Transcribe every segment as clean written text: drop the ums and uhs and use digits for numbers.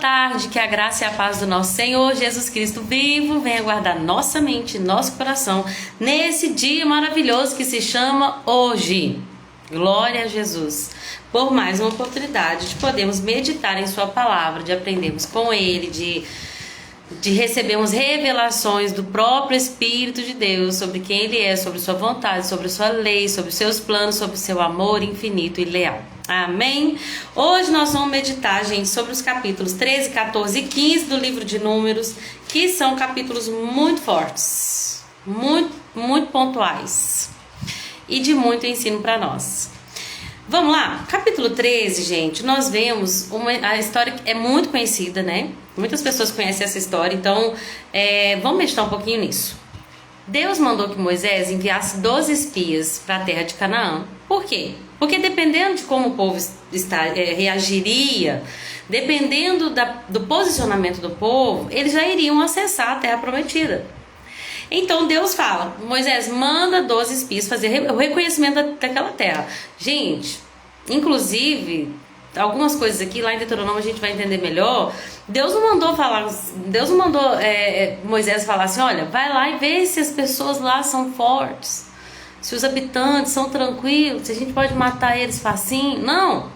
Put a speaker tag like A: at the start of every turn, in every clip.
A: tarde, que a graça e a paz do nosso Senhor Jesus Cristo vivo venha guardar nossa mente, nosso coração, nesse dia maravilhoso que se chama hoje. Glória a Jesus, por mais uma oportunidade de podermos meditar em sua palavra, de aprendermos com Ele, de recebermos revelações do próprio Espírito de Deus sobre quem Ele é, sobre sua vontade, sobre sua lei, sobre seus planos, sobre seu amor infinito e leal. Amém? Hoje nós vamos meditar, gente, sobre os capítulos 13, 14 e 15 do livro de Números, que são capítulos muito fortes, muito pontuais e de muito ensino para nós. Vamos lá? Capítulo 13, gente, nós vemos a história que é muito conhecida, né? Muitas pessoas conhecem essa história, então vamos meditar um pouquinho nisso. Deus mandou que Moisés enviasse 12 espias para a terra de Canaã. Por quê? Porque dependendo de como o povo reagiria, dependendo do posicionamento do povo, eles já iriam acessar a terra prometida. Então Deus fala, Moisés, manda 12 espias fazer o reconhecimento daquela terra. Gente, inclusive, algumas coisas aqui, lá em Deuteronômio a gente vai entender melhor. Deus não mandou Moisés falar assim, olha, vai lá e vê se as pessoas lá são fortes, se os habitantes são tranquilos, se a gente pode matar eles facinho. Não.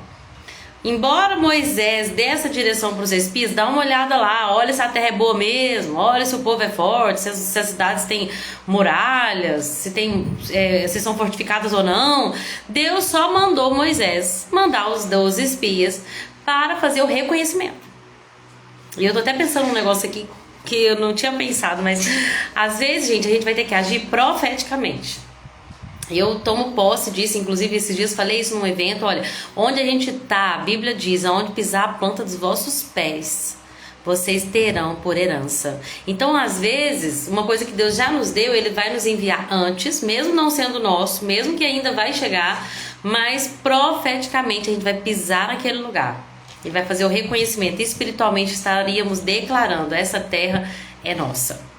A: Embora Moisés dê essa direção para os espias, dá uma olhada lá, olha se a terra é boa mesmo, olha se o povo é forte, se as cidades têm muralhas, se são fortificadas ou não. Deus só mandou Moisés mandar os 12 espias para fazer o reconhecimento. E eu tô até pensando num negócio aqui que eu não tinha pensado, mas às vezes, gente, a gente vai ter que agir profeticamente. Eu tomo posse disso, inclusive esses dias falei isso num evento, olha, onde a gente tá, a Bíblia diz, aonde pisar a planta dos vossos pés, vocês terão por herança. Então, às vezes, uma coisa que Deus já nos deu, Ele vai nos enviar antes, mesmo não sendo nosso, mesmo que ainda vai chegar, mas profeticamente a gente vai pisar naquele lugar. E vai fazer o reconhecimento. Espiritualmente estaríamos declarando, essa terra é nossa.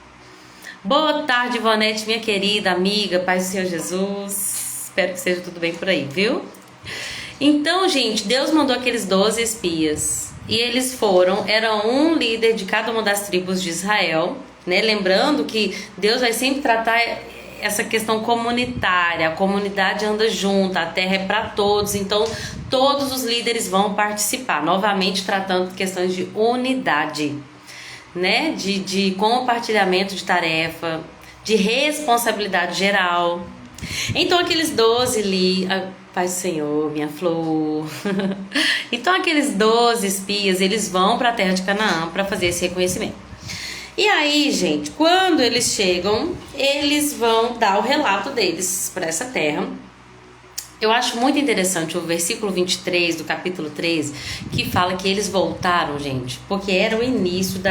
A: Boa tarde, Ivonete, minha querida amiga, paz do Senhor Jesus. Espero que seja tudo bem por aí, viu? Então, gente, Deus mandou aqueles 12 espias. E eles era um líder de cada uma das tribos de Israel, né? Lembrando que Deus vai sempre tratar essa questão comunitária, a comunidade anda junto, a terra é para todos, então todos os líderes vão participar, novamente tratando questões de unidade, né? De compartilhamento de tarefa, de responsabilidade geral. Então aqueles 12 ali, Pai do Senhor, minha flor. Então aqueles 12 espias, eles vão para a terra de Canaã para fazer esse reconhecimento. E aí, gente, quando eles chegam, eles vão dar o relato deles para essa terra. Eu acho muito interessante o versículo 23 do capítulo 13, que fala que eles voltaram, gente, porque era o início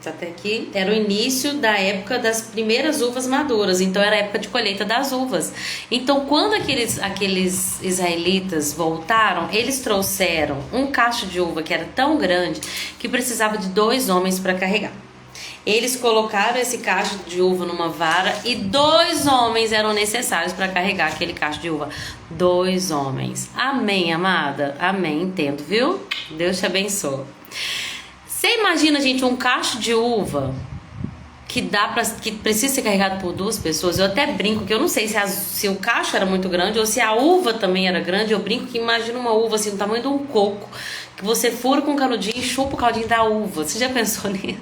A: até aqui, era o início da época das primeiras uvas maduras, então era a época de colheita das uvas. Então, quando aqueles israelitas voltaram, eles trouxeram um cacho de uva que era tão grande que precisava de 2 homens para carregar. Eles colocaram esse cacho de uva numa vara e 2 homens eram necessários para carregar aquele cacho de uva. 2 homens. Amém, amada? Amém, entendo, viu? Deus te abençoe. Você imagina, gente, um cacho de uva que precisa ser carregado por 2 pessoas? Eu até brinco que eu não sei se o cacho era muito grande ou se a uva também era grande. Eu brinco que imagina uma uva assim, do tamanho de um coco, que você fura com um canudinho e chupa o caldinho da uva. Você já pensou nisso?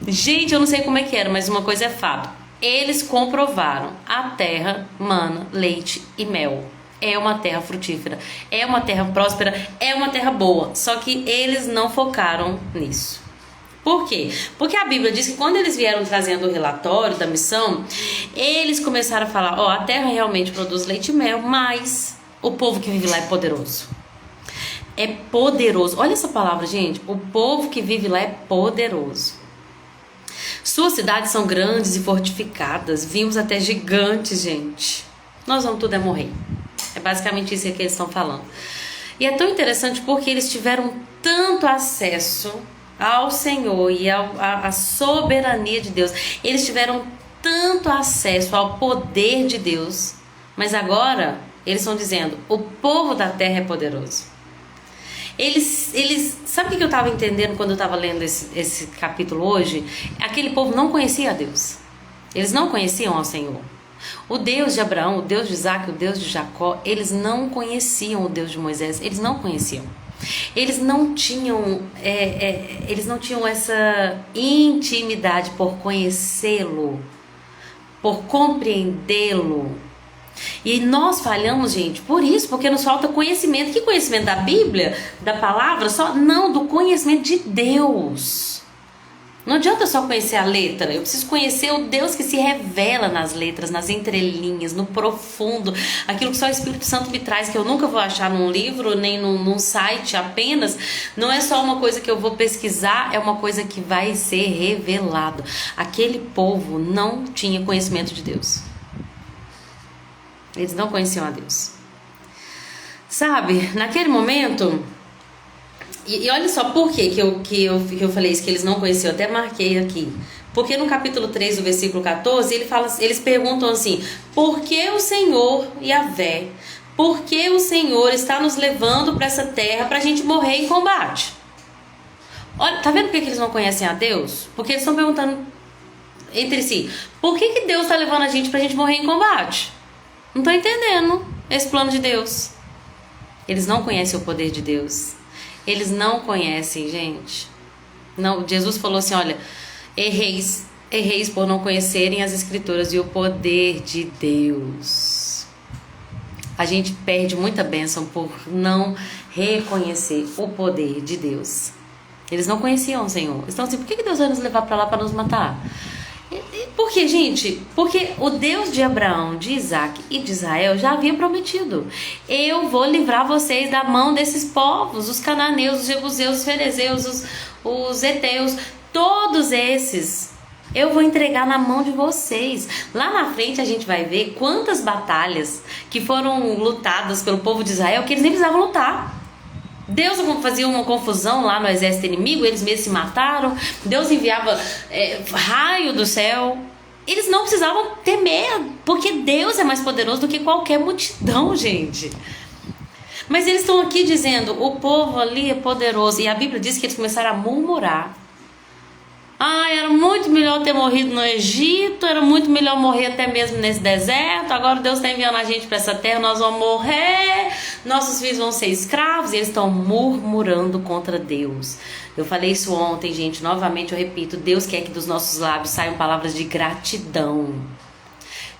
A: Gente, eu não sei como é que era, mas uma coisa é fato. Eles comprovaram, a terra mana leite e mel. É uma terra frutífera, é uma terra próspera, é uma terra boa. Só que eles não focaram nisso. Por quê? Porque a Bíblia diz que quando eles vieram trazendo o relatório da missão, eles começaram a falar, a terra realmente produz leite e mel, mas o povo que vive lá é poderoso. É poderoso. Olha essa palavra, gente. O povo que vive lá é poderoso. Suas cidades são grandes e fortificadas. Vimos até gigantes, gente. Nós vamos tudo morrer. É basicamente isso que eles estão falando. E é tão interessante porque eles tiveram tanto acesso ao Senhor e à soberania de Deus. Eles tiveram tanto acesso ao poder de Deus. Mas agora eles estão dizendo, o povo da terra é poderoso. Sabe o que eu estava entendendo quando eu estava lendo esse capítulo hoje? Aquele povo não conhecia a Deus. Eles não conheciam ao Senhor. O Deus de Abraão, o Deus de Isaac, o Deus de Jacó, eles não conheciam o Deus de Moisés, eles não conheciam. Eles não tinham essa intimidade por conhecê-lo, por compreendê-lo. E nós falhamos, gente, por isso, porque nos falta conhecimento. Que conhecimento da Bíblia, da palavra? Só não, do conhecimento de Deus. Não adianta só conhecer a letra, eu preciso conhecer o Deus que se revela nas letras, nas entrelinhas, no profundo, aquilo que só o Espírito Santo me traz, que eu nunca vou achar num livro, nem num site apenas. Não é só uma coisa que eu vou pesquisar, é uma coisa que vai ser revelado. Aquele povo não tinha conhecimento de Deus. Eles não conheciam a Deus. Sabe, naquele momento... E olha só por que eu falei isso, que eles não conheciam, eu até marquei aqui. Porque no capítulo 3, do versículo 14, eles perguntam assim: por que o Senhor, Yahvé, por que o Senhor está nos levando para essa terra para a gente morrer em combate? Olha, tá vendo por que eles não conhecem a Deus? Porque eles estão perguntando entre si: por que Deus está levando a gente para a gente morrer em combate? Não estou entendendo esse plano de Deus. Eles não conhecem o poder de Deus. Eles não conhecem, gente. Não, Jesus falou assim: olha, erreis por não conhecerem as Escrituras e o poder de Deus. A gente perde muita bênção por não reconhecer o poder de Deus. Eles não conheciam o Senhor. Então assim, por que Deus vai nos levar para lá para nos matar? Por quê, gente? Porque o Deus de Abraão, de Isaac e de Israel já havia prometido: eu vou livrar vocês da mão desses povos, os cananeus, os jebuseus, os ferezeus, os heteus, todos esses eu vou entregar na mão de vocês. Lá na frente a gente vai ver quantas batalhas que foram lutadas pelo povo de Israel que eles nem precisavam lutar. Deus fazia uma confusão lá no exército inimigo, eles mesmos se mataram. Deus enviava raio do céu. Eles não precisavam temer, porque Deus é mais poderoso do que qualquer multidão, gente. Mas eles estão aqui dizendo: o povo ali é poderoso. E a Bíblia diz que eles começaram a murmurar. Era muito melhor ter morrido no Egito, era muito melhor morrer até mesmo nesse deserto. Agora Deus está enviando a gente para essa terra, nós vamos morrer, nossos filhos vão ser escravos. E eles estão murmurando contra Deus. Eu falei isso ontem, gente, novamente eu repito: Deus quer que dos nossos lábios saiam palavras de gratidão.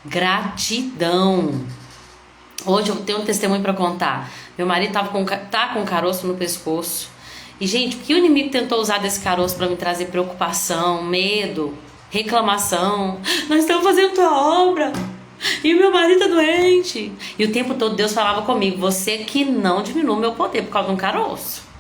A: Gratidão. Hoje eu tenho um testemunho para contar. Meu marido tá com um caroço no pescoço. E, gente, porque o inimigo tentou usar desse caroço para me trazer preocupação, medo, reclamação. Nós estamos fazendo tua obra e o meu marido tá doente. E o tempo todo Deus falava comigo: você que não diminua o meu poder por causa de um caroço.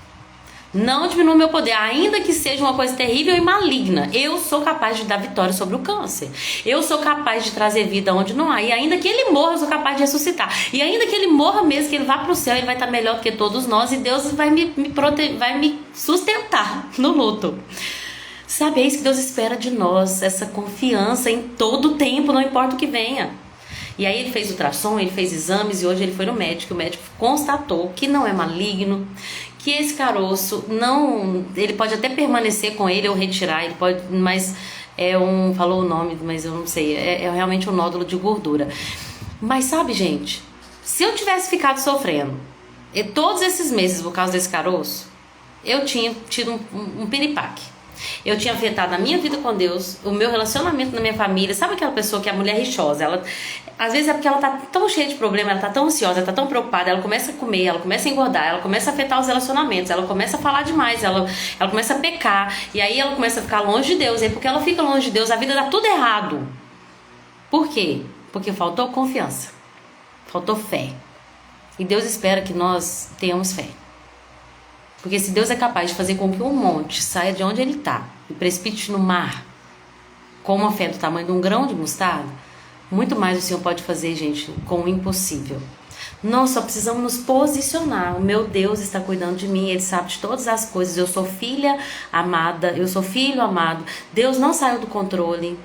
A: Não diminua o meu poder, ainda que seja uma coisa terrível e maligna. Eu sou capaz de dar vitória sobre o câncer. Eu sou capaz de trazer vida onde não há. E ainda que ele morra, eu sou capaz de ressuscitar. E ainda que ele morra mesmo, que ele vá para o céu, ele vai estar melhor do que todos nós. E Deus vai me sustentar no luto. Sabe, é isso que Deus espera de nós. Essa confiança em todo o tempo, não importa o que venha. E aí ele fez ultrassom, ele fez exames e hoje ele foi no médico. O médico constatou que não é maligno, que esse caroço não, ele pode até permanecer com ele ou retirar, ele pode, mas falou o nome, mas eu não sei, é realmente um nódulo de gordura. Mas sabe, gente, se eu tivesse ficado sofrendo todos esses meses por causa desse caroço, eu tinha tido um piripaque. Eu tinha afetado a minha vida com Deus, o meu relacionamento na minha família. Sabe aquela pessoa que é a mulher rixosa? Ela, às vezes é porque ela tá tão cheia de problema, ela tá tão ansiosa, ela tá tão preocupada, ela começa a comer, ela começa a engordar, ela começa a afetar os relacionamentos, ela começa a falar demais, ela começa a pecar, e aí ela começa a ficar longe de Deus. E porque ela fica longe de Deus, a vida dá tudo errado. Por quê? Porque faltou confiança, faltou fé. E Deus espera que nós tenhamos fé. Porque se Deus é capaz de fazer com que um monte saia de onde ele está e precipite no mar com uma fé do tamanho de um grão de mostarda, muito mais o Senhor pode fazer, gente, com o impossível. Nós só precisamos nos posicionar. O meu Deus está cuidando de mim, Ele sabe de todas as coisas. Eu sou filha amada, eu sou filho amado. Deus não saiu do controle,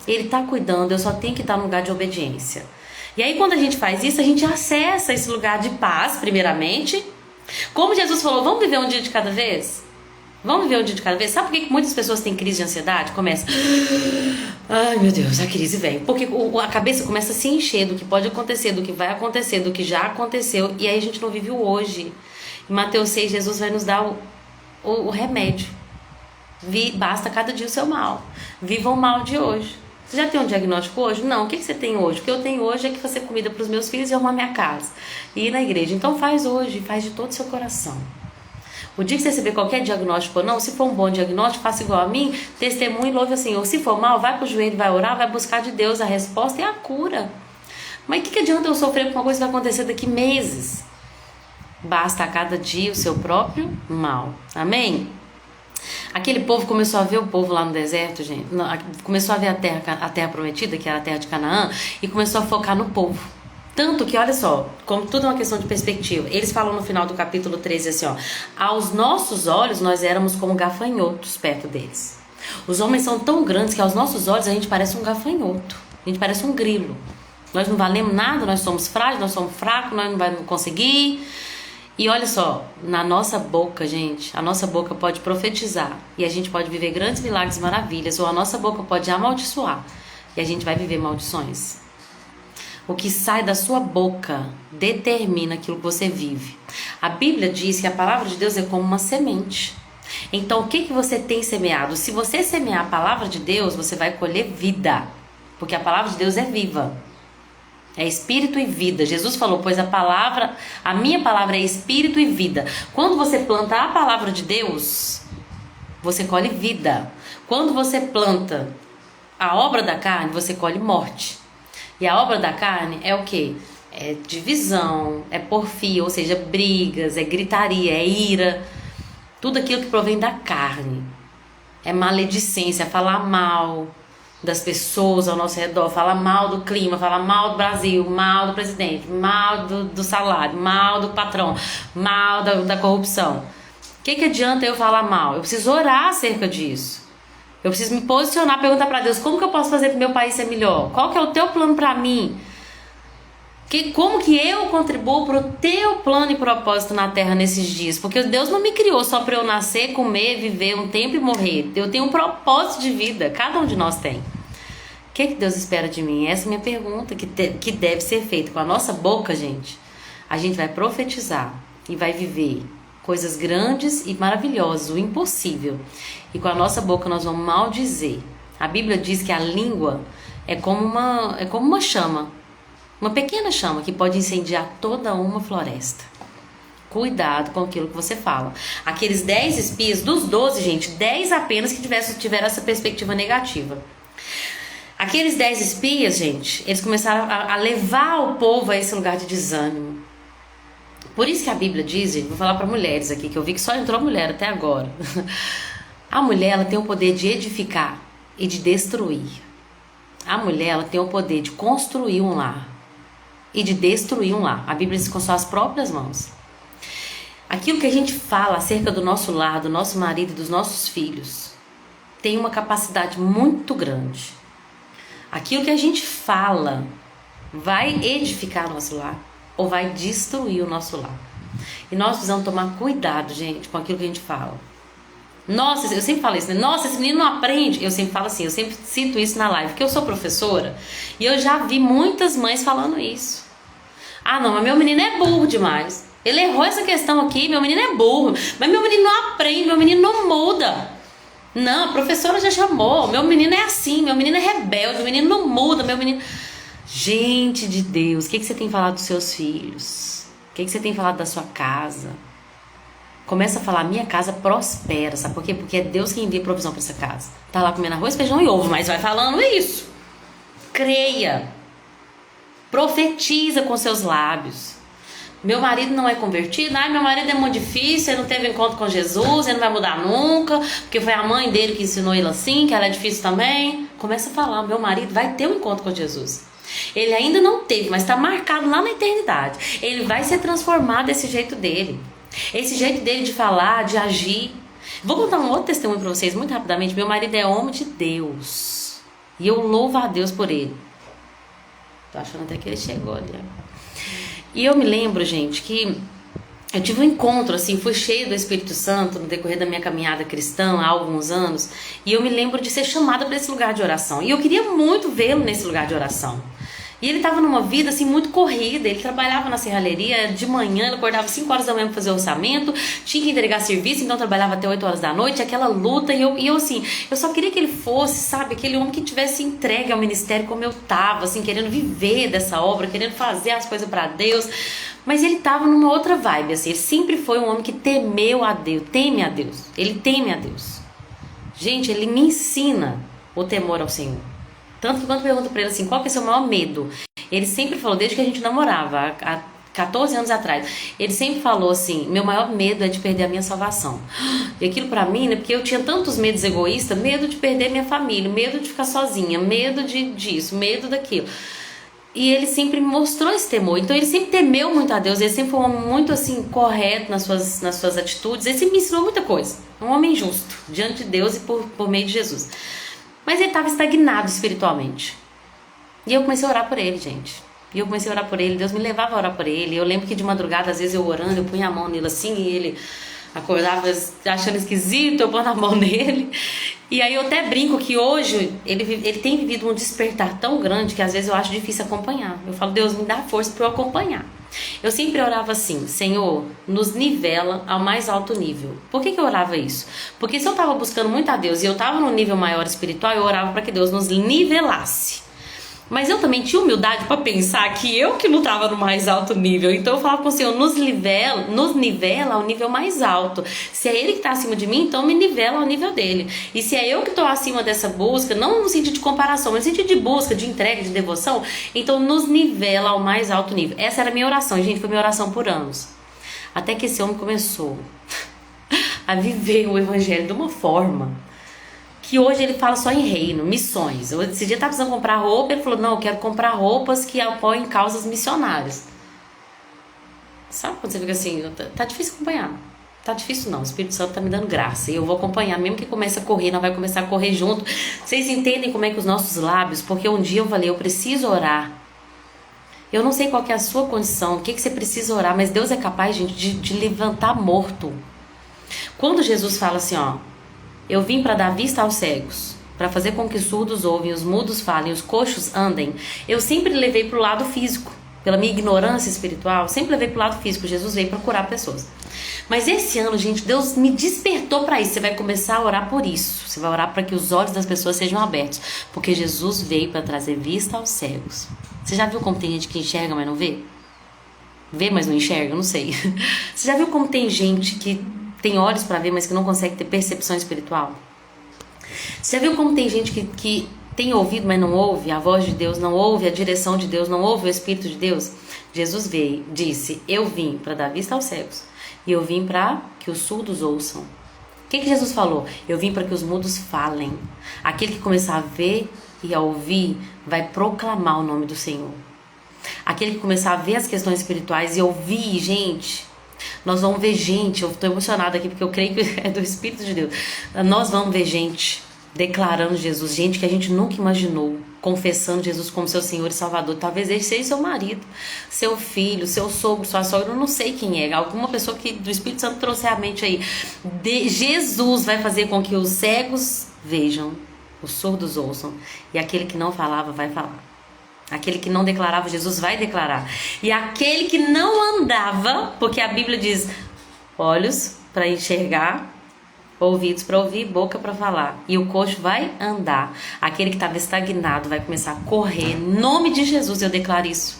A: Ele está cuidando, eu só tenho que estar no lugar de obediência. E aí quando a gente faz isso, a gente acessa esse lugar de paz, primeiramente, Como Jesus falou, vamos viver um dia de cada vez? Vamos viver um dia de cada vez? Sabe por que muitas pessoas têm crise de ansiedade? Começa, ai meu Deus, a crise vem. Porque a cabeça começa a se encher do que pode acontecer, do que vai acontecer, do que já aconteceu. E aí a gente não vive o hoje. Em Mateus 6, Jesus vai nos dar o remédio. Basta cada dia o seu mal. Viva o mal de hoje. Você já tem um diagnóstico hoje? Não. O que você tem hoje? O que eu tenho hoje é que fazer comida para os meus filhos e arrumar minha casa. E ir na igreja. Então faz hoje, faz de todo o seu coração. O dia que você receber qualquer diagnóstico ou não, se for um bom diagnóstico, faça igual a mim, testemunhe e louve assim. Ou se for mal, vai pro joelho, vai orar, vai buscar de Deus a resposta e a cura. Mas o que adianta eu sofrer com uma coisa que vai acontecer daqui meses? Basta a cada dia o seu próprio mal. Amém? Aquele povo começou a ver o povo lá no deserto, gente. Começou a ver a terra prometida, que era a terra de Canaã, e começou a focar no povo. Tanto que, olha só, como tudo é uma questão de perspectiva, eles falam no final do capítulo 13 assim, ó: aos nossos olhos nós éramos como gafanhotos perto deles. Os homens são tão grandes que aos nossos olhos a gente parece um gafanhoto, a gente parece um grilo. Nós não valemos nada, nós somos frágeis, nós somos fracos, nós não vamos conseguir. E olha só, na nossa boca, gente, a nossa boca pode profetizar e a gente pode viver grandes milagres e maravilhas, ou a nossa boca pode amaldiçoar e a gente vai viver maldições. O que sai da sua boca determina aquilo que você vive. A Bíblia diz que a palavra de Deus é como uma semente. Então, o que você tem semeado? Se você semear a palavra de Deus, você vai colher vida. Porque a palavra de Deus é viva. É espírito e vida. Jesus falou, pois a minha palavra é espírito e vida. Quando você planta a palavra de Deus, você colhe vida. Quando você planta a obra da carne, você colhe morte. E a obra da carne é o quê? É divisão, é porfia, ou seja, brigas, é gritaria, é ira. Tudo aquilo que provém da carne. É maledicência, é falar mal das pessoas ao nosso redor, falar mal do clima, falar mal do Brasil, mal do presidente, mal do salário, mal do patrão, mal da corrupção. O que adianta eu falar mal? Eu preciso orar acerca disso. Eu preciso me posicionar, perguntar para Deus, como que eu posso fazer para o meu país ser melhor? Qual que é o teu plano para mim? Como que eu contribuo para o teu plano e propósito na terra nesses dias? Porque Deus não me criou só para eu nascer, comer, viver um tempo e morrer. Eu tenho um propósito de vida, cada um de nós tem. O que Deus espera de mim? Essa é a minha pergunta que deve ser feita. Com a nossa boca, gente, a gente vai profetizar e vai viver coisas grandes e maravilhosas, o impossível. E com a nossa boca nós vamos maldizer. A Bíblia diz que a língua é como uma chama, uma pequena chama que pode incendiar toda uma floresta. Cuidado com aquilo que você fala. Aqueles 10 espias, dos 12, gente, 10 apenas que tiveram essa perspectiva negativa. Aqueles 10 espias, gente, eles começaram a levar o povo a esse lugar de desânimo. Por isso que a Bíblia diz, gente, vou falar para mulheres aqui, que eu vi que só entrou mulher até agora. A mulher, ela tem o poder de edificar e de destruir. A mulher, ela tem o poder de construir um lar e de destruir um lar. A Bíblia diz com suas próprias mãos. Aquilo que a gente fala acerca do nosso lar, do nosso marido e dos nossos filhos, tem uma capacidade muito grande. Aquilo que a gente fala vai edificar o nosso lar ou vai destruir o nosso lar. E nós precisamos tomar cuidado, gente, com aquilo que a gente fala. Nossa, eu sempre falo isso, né? Nossa, esse menino não aprende. Eu sempre falo assim, eu sempre cito isso na live, porque eu sou professora e eu já vi muitas mães falando isso. Ah, não, mas meu menino é burro demais. Ele errou essa questão aqui, meu menino é burro. Mas meu menino não aprende, meu menino não muda. Não, a professora já chamou, meu menino é assim, meu menino é rebelde, meu menino não muda, meu menino... Gente de Deus, o que você tem falado dos seus filhos? O que você tem falado da sua casa? Começa a falar, minha casa prospera, sabe por quê? Porque é Deus quem envia provisão para essa casa. Tá lá comendo arroz, feijão e ovo, mas vai falando isso. Creia. Profetiza com seus lábios. Meu marido não é convertido, meu marido é muito difícil, ele não teve encontro com Jesus, ele não vai mudar nunca, porque foi a mãe dele que ensinou ele assim, que ela é difícil também. Começa a falar, meu marido vai ter um encontro com Jesus. Ele ainda não teve, mas está marcado lá na eternidade. Ele vai ser transformado desse jeito dele. Esse jeito dele de falar, de agir. Vou contar um outro testemunho para vocês muito rapidamente. Meu marido é homem de Deus. E eu louvo a Deus por ele. Tô achando até que ele chegou ali. E eu me lembro, gente, que eu tive um encontro, assim, fui cheio do Espírito Santo no decorrer da minha caminhada cristã há alguns anos, e eu me lembro de ser chamada para esse lugar de oração, e eu queria muito vê-lo nesse lugar de oração. E ele estava numa vida assim muito corrida, ele trabalhava na serralheria de manhã, ele acordava 5 horas da manhã para fazer o orçamento, tinha que entregar serviço, então trabalhava até 8 horas da noite, aquela luta, e eu assim, eu só queria que ele fosse, sabe, aquele homem que tivesse entregue ao ministério como eu tava, assim, querendo viver dessa obra, querendo fazer as coisas para Deus, mas ele tava numa outra vibe, assim, ele sempre foi um homem que temeu a Deus, teme a Deus, ele teme a Deus. Gente, ele me ensina o temor ao Senhor. Tanto que quando eu pergunto pra ele assim, qual que é o seu maior medo? Ele sempre falou, desde que a gente namorava, há 14 anos atrás, ele sempre falou assim, meu maior medo é de perder a minha salvação. E aquilo pra mim, né, porque eu tinha tantos medos egoístas, medo de perder minha família, medo de ficar sozinha, medo disso, medo daquilo. E ele sempre me mostrou esse temor, então ele sempre temeu muito a Deus, ele sempre foi um homem muito assim, correto nas suas atitudes, ele sempre me ensinou muita coisa, um homem justo, diante de Deus e por meio de Jesus. Mas ele estava estagnado espiritualmente. E eu comecei a orar por ele, gente. E eu comecei a orar por ele, Deus me levava a orar por ele. Eu lembro que de madrugada, às vezes eu orando, eu punha a mão nele assim, e ele acordava achando esquisito, eu pondo a mão nele. E aí eu até brinco que hoje ele tem vivido um despertar tão grande que às vezes eu acho difícil acompanhar. Eu falo, Deus, me dá força para eu acompanhar. Eu sempre orava assim, Senhor, nos nivela ao mais alto nível. Por que eu orava isso? Porque se eu estava buscando muito a Deus e eu estava num nível maior espiritual, eu orava para que Deus nos nivelasse. Mas eu também tinha humildade para pensar que eu que não estava no mais alto nível. Então eu falava com o Senhor, nos nivela ao nível mais alto. Se é Ele que está acima de mim, então me nivela ao nível dele. E se é eu que estou acima dessa busca, não no sentido de comparação, mas no sentido de busca, de entrega, de devoção, então nos nivela ao mais alto nível. Essa era a minha oração, gente, foi minha oração por anos. Até que esse homem começou a viver o evangelho de uma forma que hoje ele fala só em reino, missões. Esse dia estava precisando comprar roupa, ele falou, não, eu quero comprar roupas que apoiem causas missionárias. Sabe quando você fica assim, tá difícil acompanhar. Tá difícil não, o Espírito Santo tá me dando graça. E eu vou acompanhar, mesmo que comece a correr, nós vai começar a correr junto. Vocês entendem como é que os nossos lábios, porque um dia eu falei, eu preciso orar. Eu não sei qual que é a sua condição, o que você precisa orar, mas Deus é capaz, gente, de levantar morto. Quando Jesus fala assim, ó, eu vim para dar vista aos cegos, para fazer com que os surdos ouvem, os mudos falem, os coxos andem. Eu sempre levei para o lado físico, pela minha ignorância espiritual, sempre levei para o lado físico. Jesus veio para curar pessoas. Mas esse ano, gente, Deus me despertou para isso. Você vai começar a orar por isso. Você vai orar para que os olhos das pessoas sejam abertos, porque Jesus veio para trazer vista aos cegos. Você já viu como tem gente que enxerga, mas não vê? Vê, mas não enxerga? Não sei. Você já viu como tem gente que tem olhos para ver, mas que não consegue ter percepção espiritual? Você já viu como tem gente que tem ouvido, mas não ouve a voz de Deus, não ouve a direção de Deus, não ouve o Espírito de Deus? Jesus veio, disse, eu vim para dar vista aos cegos, e eu vim para que os surdos ouçam. O que Jesus falou? Eu vim para que os mudos falem. Aquele que começar a ver e a ouvir, vai proclamar o nome do Senhor. Aquele que começar a ver as questões espirituais e ouvir, gente... Nós vamos ver gente, eu estou emocionada aqui porque eu creio que é do Espírito de Deus. Nós vamos ver gente declarando Jesus, gente que a gente nunca imaginou, confessando Jesus como seu Senhor e Salvador. Talvez ele seja seu marido, seu filho, seu sogro, sua sogra, eu não sei quem é. Alguma pessoa que do Espírito Santo trouxe à mente aí. Jesus vai fazer com que os cegos vejam, os surdos ouçam, e aquele que não falava vai falar. Aquele que não declarava, Jesus vai declarar. E aquele que não andava, porque a Bíblia diz olhos para enxergar, ouvidos para ouvir, boca para falar. E o coxo vai andar. Aquele que estava estagnado vai começar a correr. Em nome de Jesus eu declaro isso.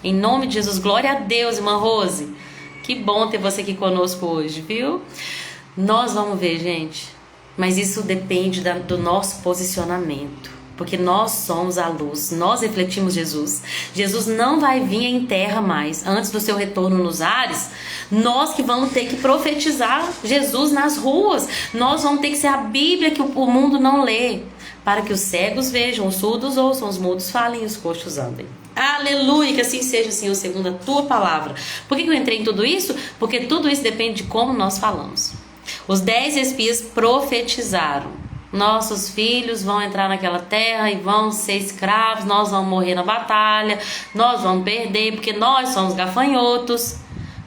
A: Em nome de Jesus, glória a Deus, irmã Rose. Que bom ter você aqui conosco hoje, viu? Nós vamos ver, gente. Mas isso depende do nosso posicionamento. Porque nós somos a luz, nós refletimos Jesus. Jesus não vai vir em terra mais. Antes do seu retorno nos ares, nós que vamos ter que profetizar Jesus nas ruas. Nós vamos ter que ser a Bíblia que o mundo não lê. Para que os cegos vejam, os surdos ouçam, os mudos falem e os coxos andem. Aleluia, que assim seja, Senhor, segundo a tua palavra. Por que eu entrei em tudo isso? Porque tudo isso depende de como nós falamos. Os 10 espias profetizaram. Nossos filhos vão entrar naquela terra e vão ser escravos, nós vamos morrer na batalha, nós vamos perder porque nós somos gafanhotos.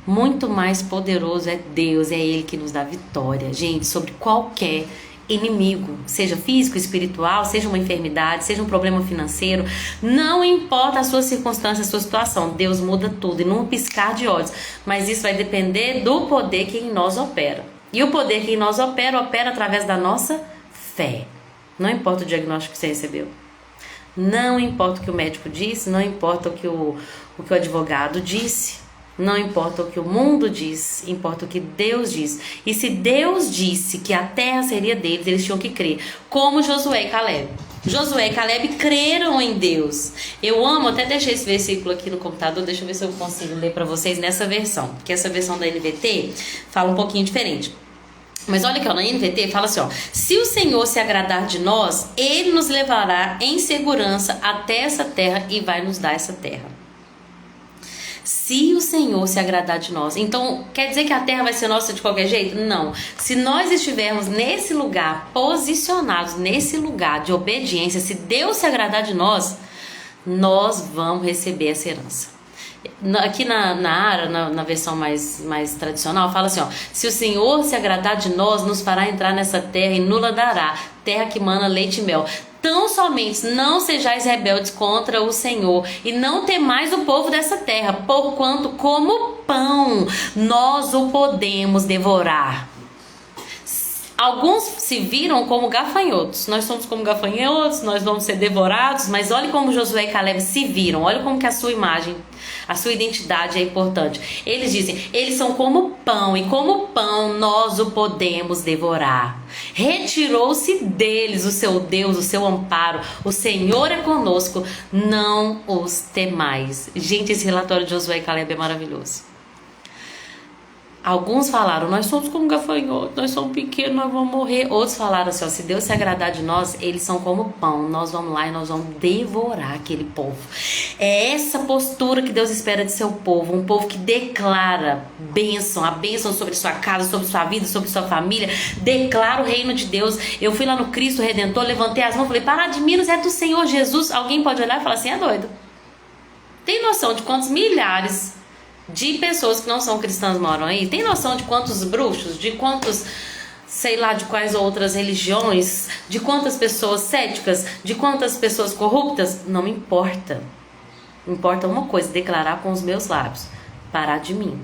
A: Muito mais poderoso é Deus, é Ele que nos dá vitória, gente, sobre qualquer inimigo, seja físico, espiritual, seja uma enfermidade, seja um problema financeiro, não importa a sua circunstância, a sua situação, Deus muda tudo e num piscar de olhos, mas isso vai depender do poder que em nós opera. E o poder que em nós opera através da nossa fé. Não importa o diagnóstico que você recebeu, não importa o que o médico disse, não importa o que o advogado disse, não importa o que o mundo diz, importa o que Deus diz. E se Deus disse que a terra seria deles, eles tinham que crer. Como Josué e Caleb. Josué e Caleb creram em Deus. Eu amo, até deixei esse versículo aqui no computador, deixa eu ver se eu consigo ler para vocês nessa versão. Porque essa versão da NVT fala um pouquinho diferente. Mas olha aqui, ó, na NVT fala assim, ó: se o Senhor se agradar de nós, Ele nos levará em segurança até essa terra e vai nos dar essa terra. Se o Senhor se agradar de nós. Então, quer dizer que a terra vai ser nossa de qualquer jeito? Não. Se nós estivermos nesse lugar, posicionados nesse lugar de obediência, se Deus se agradar de nós, nós vamos receber essa herança. Aqui na versão mais tradicional, fala assim, ó: se o Senhor se agradar de nós, nos fará entrar nessa terra e nos dará, terra que mana leite e mel. Tão somente não sejais rebeldes contra o Senhor, e não temais o povo dessa terra, porquanto como pão nós o podemos devorar. Alguns se viram como gafanhotos. Nós somos como gafanhotos, nós vamos ser devorados. Mas olha como Josué e Caleb se viram. Olha como que a sua imagem, a sua identidade é importante. Eles dizem, eles são como pão, e como pão nós o podemos devorar. Retirou-se deles o seu Deus, o seu amparo. O Senhor é conosco, não os temais. Gente, esse relatório de Josué e Caleb é maravilhoso. Alguns falaram, nós somos como gafanhotos, nós somos pequenos, nós vamos morrer. Outros falaram assim, ó: se Deus se agradar de nós, eles são como pão, nós vamos lá e nós vamos devorar aquele povo. É essa postura que Deus espera de seu povo, um povo que declara bênção, a bênção sobre sua casa, sobre sua vida, sobre sua família, declara o reino de Deus. Eu fui lá no Cristo Redentor, levantei as mãos, falei, parar de Minas é do Senhor Jesus. Alguém pode olhar e falar assim, é doido. Tem noção de quantos milhares de pessoas que não são cristãs moram aí? Tem noção de quantos bruxos, de quantos, sei lá, de quais outras religiões, de quantas pessoas céticas, de quantas pessoas corruptas? Não importa. Importa uma coisa, declarar com os meus lábios, parar de mim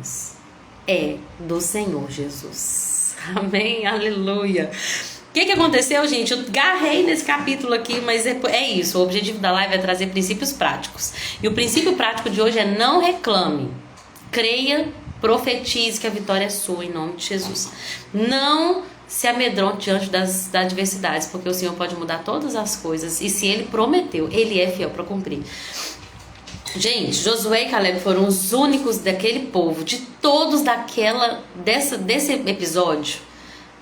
A: é do Senhor Jesus. Amém, aleluia. O que aconteceu, gente? Eu garrei nesse capítulo aqui, mas é isso. O objetivo da live é trazer princípios práticos. E o princípio prático de hoje é: não reclame. Creia, profetize que a vitória é sua em nome de Jesus. Não se amedronte diante das adversidades, porque o Senhor pode mudar todas as coisas. E se Ele prometeu, Ele é fiel para cumprir. Gente, Josué e Caleb foram os únicos daquele povo, de todos desse episódio,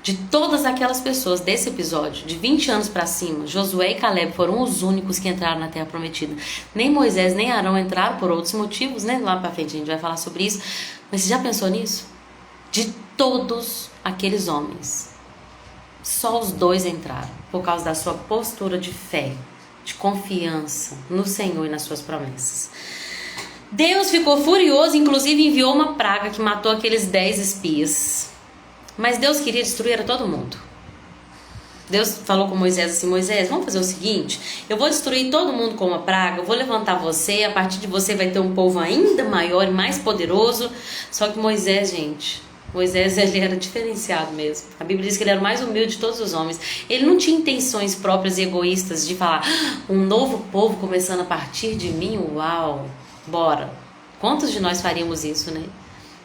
A: de todas aquelas pessoas desse episódio, de 20 anos para cima, Josué e Caleb foram os únicos que entraram na terra prometida. Nem Moisés nem Arão entraram por outros motivos, né? Lá para frente a gente vai falar sobre isso. Mas você já pensou nisso? De todos aqueles homens, só os dois entraram, por causa da sua postura de fé, de confiança no Senhor e nas suas promessas. Deus ficou furioso, inclusive enviou uma praga que matou aqueles 10 espias. Mas Deus queria destruir a todo mundo. Deus falou com Moisés assim: Moisés, vamos fazer o seguinte, eu vou destruir todo mundo com uma praga, eu vou levantar você, a partir de você vai ter um povo ainda maior e mais poderoso. Só que Moisés, gente, ele era diferenciado mesmo. A Bíblia diz que ele era o mais humilde de todos os homens. Ele não tinha intenções próprias e egoístas de falar, um novo povo começando a partir de mim, uau, bora. Quantos de nós faríamos isso, né?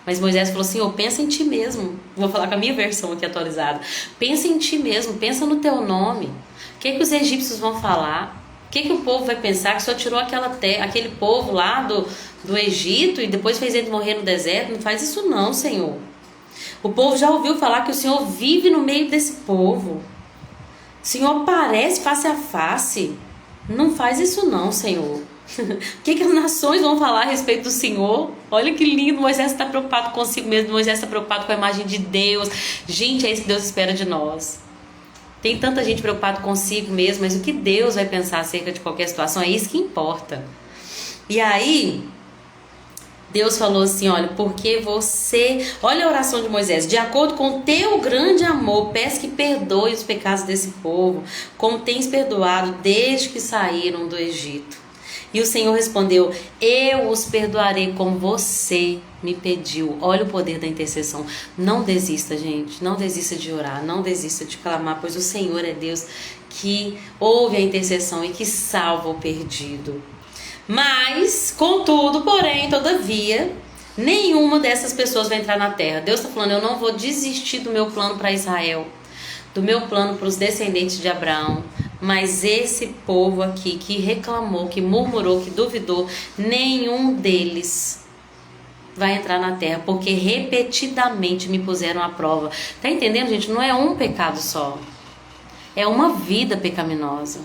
A: Mas Moisés falou assim, pensa em ti mesmo. Vou falar com a minha versão aqui atualizada. Pensa em ti mesmo, pensa no teu nome. O que os egípcios vão falar? O que o povo vai pensar? Que o Senhor tirou aquele povo lá do Egito e depois fez ele morrer no deserto? Não faz isso não, Senhor. O povo já ouviu falar que o Senhor vive no meio desse povo. O Senhor aparece face a face. Não faz isso não, Senhor. O que as nações vão falar a respeito do Senhor? Olha que lindo, Moisés está preocupado consigo mesmo, Moisés está preocupado com a imagem de Deus. Gente, é isso que Deus espera de nós. Tem tanta gente preocupada consigo mesmo, mas o que Deus vai pensar acerca de qualquer situação, é isso que importa. E aí, Deus falou assim, olha, porque você... Olha a oração de Moisés. De acordo com o teu grande amor, peço que perdoe os pecados desse povo, como tens perdoado desde que saíram do Egito. E o Senhor respondeu, eu os perdoarei como você me pediu. Olha o poder da intercessão. Não desista, gente. Não desista de orar. Não desista de clamar, pois o Senhor é Deus que ouve a intercessão e que salva o perdido. Mas, contudo, porém, todavia, nenhuma dessas pessoas vai entrar na terra. Deus está falando, eu não vou desistir do meu plano para Israel, do meu plano para os descendentes de Abraão. Mas esse povo aqui que reclamou, que murmurou, que duvidou, nenhum deles vai entrar na terra, porque repetidamente me puseram à prova. Tá entendendo, gente? Não é um pecado só. É uma vida pecaminosa.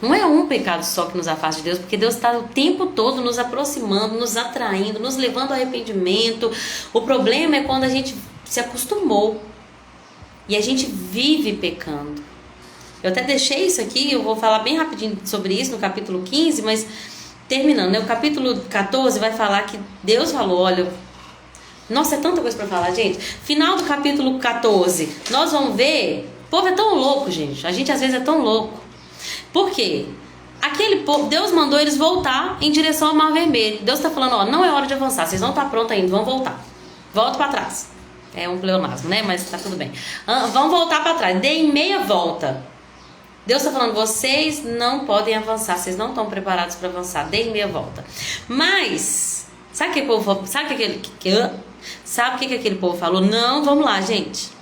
A: Não é um pecado só que nos afasta de Deus, porque Deus está o tempo todo nos aproximando, nos atraindo, nos levando ao arrependimento. O problema é quando a gente se acostumou e a gente vive pecando. Eu até deixei isso aqui, eu vou falar bem rapidinho sobre isso no capítulo 15, mas terminando, né? O capítulo 14 vai falar que Deus falou, olha... Nossa, é tanta coisa para falar, gente. Final do capítulo 14, nós vamos ver... O povo é tão louco, gente. A gente às vezes é tão louco. Por quê? Aquele povo, Deus mandou eles voltar em direção ao Mar Vermelho. Deus está falando, ó, não é hora de avançar, vocês não estão prontos ainda, vão voltar. Volta para trás. É um pleonasmo, né? Mas tá tudo bem. Vão voltar para trás, deem meia volta. Deus está falando, vocês não podem avançar, vocês não estão preparados para avançar, deem meia volta. Mas, sabe o que aquele povo falou? Não, vamos lá, gente.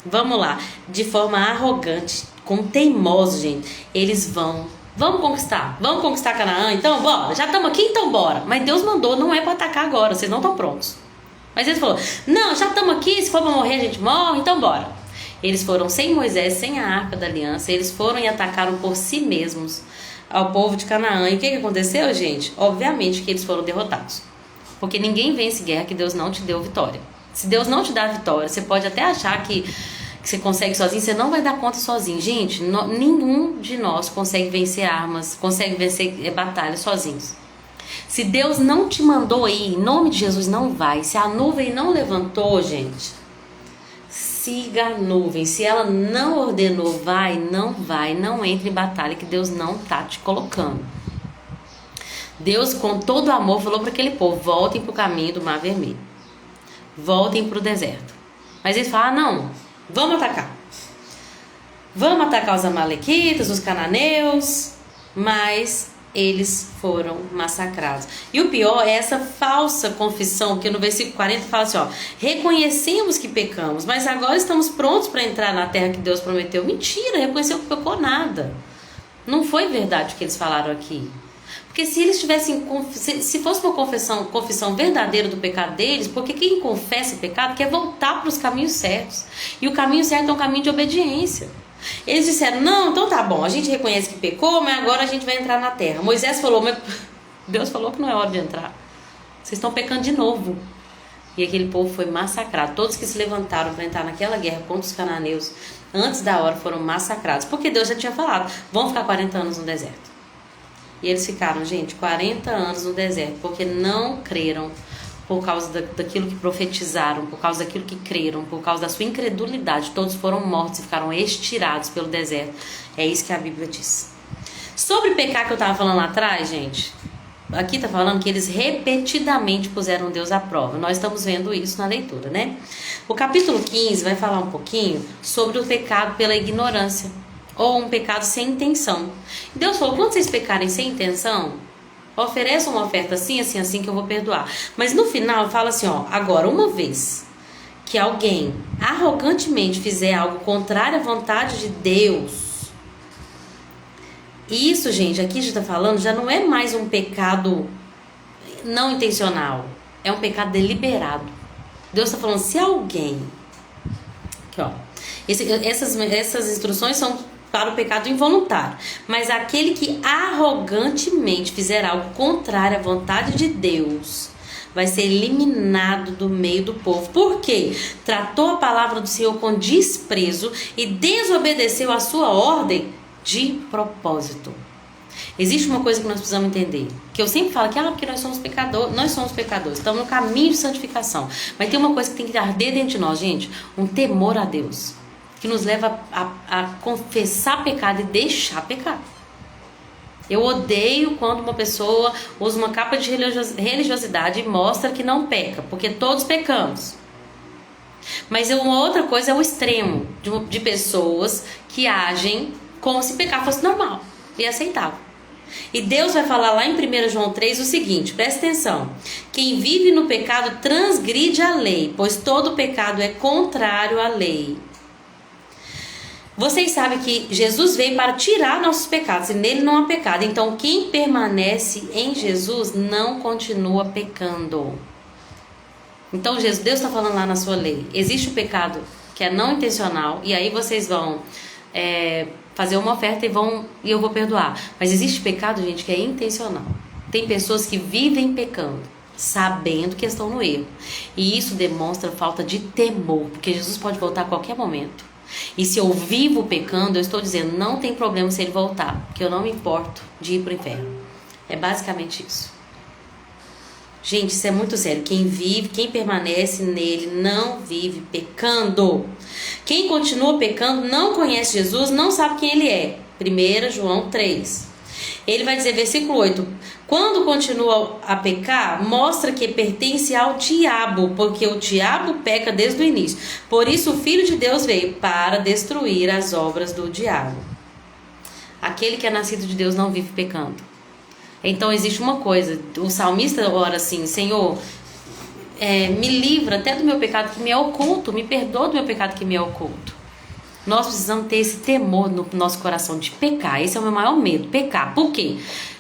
A: Vamos lá. De forma arrogante, com teimoso, gente, eles vamos conquistar Canaã, então bora, já estamos aqui, então bora. Mas Deus mandou, não é para atacar agora, vocês não estão prontos. Mas ele falou, não, já estamos aqui, se for para morrer a gente morre, então bora. Eles foram sem Moisés, sem a arca da aliança, eles foram e atacaram por si mesmos ao povo de Canaã. E o que aconteceu, gente? Obviamente que eles foram derrotados, porque ninguém vence guerra que Deus não te deu vitória. Se Deus não te dá vitória, você pode até achar que você consegue sozinho, você não vai dar conta sozinho. Gente, nenhum de nós consegue vencer armas, consegue vencer batalhas sozinhos. Se Deus não te mandou ir, em nome de Jesus, não vai. Se a nuvem não levantou, gente, siga a nuvem. Se ela não ordenou, não entre em batalha que Deus não tá te colocando. Deus, com todo amor, falou para aquele povo, voltem para o caminho do Mar Vermelho. Voltem para o deserto. Mas eles falam, não, vamos atacar. Vamos atacar os amalequitas, os cananeus, mas eles foram massacrados. E o pior é essa falsa confissão, que no versículo 40 fala assim, ó, reconhecemos que pecamos, mas agora estamos prontos para entrar na terra que Deus prometeu. Mentira, reconheceu que pecou nada. Não foi verdade o que eles falaram aqui. Porque se eles tivessem, se fosse uma confissão verdadeira do pecado deles, porque quem confessa o pecado quer voltar para os caminhos certos. E o caminho certo é um caminho de obediência. Eles disseram, não, então tá bom, a gente reconhece que pecou, mas agora a gente vai entrar na terra. Moisés falou, mas Deus falou que não é hora de entrar. Vocês estão pecando de novo. E aquele povo foi massacrado. Todos que se levantaram para entrar naquela guerra contra os cananeus, antes da hora, foram massacrados. Porque Deus já tinha falado, vão ficar 40 anos no deserto. E eles ficaram, gente, 40 anos no deserto, porque não creram, por causa daquilo que profetizaram, por causa daquilo que creram, por causa da sua incredulidade. Todos foram mortos e ficaram estirados pelo deserto. É isso que a Bíblia diz. Sobre pecar que eu estava falando lá atrás, gente, aqui está falando que eles repetidamente puseram Deus à prova. Nós estamos vendo isso na leitura, né? O capítulo 15 vai falar um pouquinho sobre o pecado pela ignorância, ou um pecado sem intenção. Deus falou, quando vocês pecarem sem intenção, ofereçam uma oferta assim, assim, assim, que eu vou perdoar. Mas no final fala assim, ó, agora uma vez que alguém arrogantemente fizer algo contrário à vontade de Deus, isso, gente, aqui a gente está falando, já não é mais um pecado não intencional, é um pecado deliberado. Deus está falando, se alguém, aqui ó, essas instruções são para o pecado involuntário, mas aquele que arrogantemente fizer algo contrário à vontade de Deus vai ser eliminado do meio do povo. Por quê? Tratou a palavra do Senhor com desprezo e desobedeceu a sua ordem de propósito. Existe uma coisa que nós precisamos entender, que eu sempre falo que porque nós somos pecadores, estamos no caminho de santificação. Mas tem uma coisa que tem que arder dentro de nós, gente, um temor a Deus, que nos leva a confessar pecado e deixar pecar. Eu odeio quando uma pessoa usa uma capa de religiosidade e mostra que não peca, porque todos pecamos. Mas uma outra coisa é o extremo de pessoas que agem como se pecar fosse normal e aceitável. E Deus vai falar lá em 1 João 3 o seguinte, presta atenção: quem vive no pecado transgride a lei, pois todo pecado é contrário à lei. Vocês sabem que Jesus veio para tirar nossos pecados e nele não há pecado. Então quem permanece em Jesus não continua pecando. Então Deus está falando lá na sua lei, existe o pecado que é não intencional, e aí vocês vão fazer uma oferta e eu vou perdoar. Mas existe pecado, gente, que é intencional. Tem pessoas que vivem pecando, sabendo que estão no erro. E isso demonstra falta de temor, porque Jesus pode voltar a qualquer momento. E se eu vivo pecando, eu estou dizendo, não tem problema se ele voltar, porque eu não me importo de ir para o inferno. É basicamente isso. Gente, isso é muito sério. Quem permanece nele não vive pecando. Quem continua pecando não conhece Jesus, não sabe quem ele é. 1 João 3. Ele vai dizer, versículo 8: quando continua a pecar, mostra que pertence ao diabo, porque o diabo peca desde o início. Por isso o Filho de Deus veio para destruir as obras do diabo. Aquele que é nascido de Deus não vive pecando. Então existe uma coisa, o salmista ora assim, Senhor, me livra até do meu pecado que me é oculto, me perdoa do meu pecado que me é oculto. Nós precisamos ter esse temor no nosso coração de pecar. Esse é o meu maior medo, pecar. Por quê?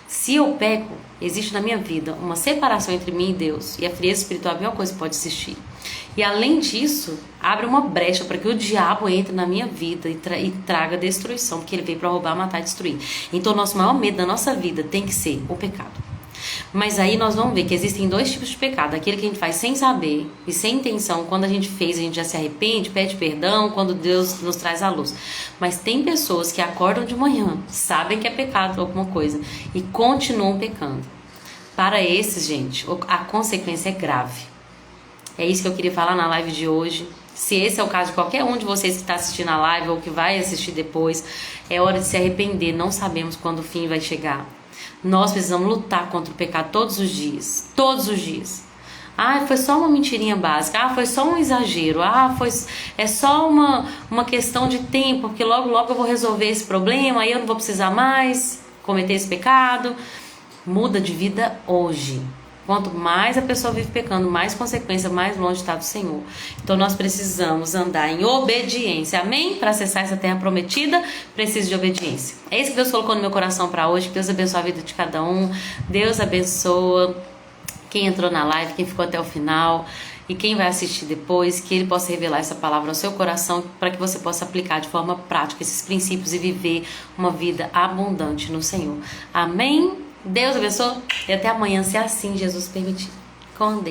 A: Se eu peco, existe na minha vida uma separação entre mim e Deus. E a frieza espiritual é a pior coisa que pode existir. E além disso, abre uma brecha para que o diabo entre na minha vida e traga destruição, porque ele veio para roubar, matar e destruir. Então o nosso maior medo da nossa vida tem que ser o pecado. Mas aí nós vamos ver que existem dois tipos de pecado. Aquele que a gente faz sem saber e sem intenção. Quando a gente fez, a gente já se arrepende, pede perdão, quando Deus nos traz à luz. Mas tem pessoas que acordam de manhã, sabem que é pecado alguma coisa e continuam pecando. Para esses, gente, a consequência é grave. É isso que eu queria falar na live de hoje. Se esse é o caso de qualquer um de vocês que está assistindo a live ou que vai assistir depois, é hora de se arrepender. Não sabemos quando o fim vai chegar. Nós precisamos lutar contra o pecado todos os dias. Todos os dias. Foi só uma mentirinha básica. Foi só um exagero. É só uma questão de tempo, porque logo eu vou resolver esse problema, aí eu não vou precisar mais cometer esse pecado. Muda de vida hoje. Quanto mais a pessoa vive pecando, mais consequência, mais longe está do Senhor. Então nós precisamos andar em obediência, amém? Para acessar essa terra prometida, preciso de obediência. É isso que Deus colocou no meu coração para hoje. Que Deus abençoe a vida de cada um. Deus abençoa quem entrou na live, quem ficou até o final e quem vai assistir depois. Que Ele possa revelar essa palavra ao seu coração para que você possa aplicar de forma prática esses princípios e viver uma vida abundante no Senhor. Amém? Deus abençoe e até amanhã, se assim Jesus permitir. Com Deus.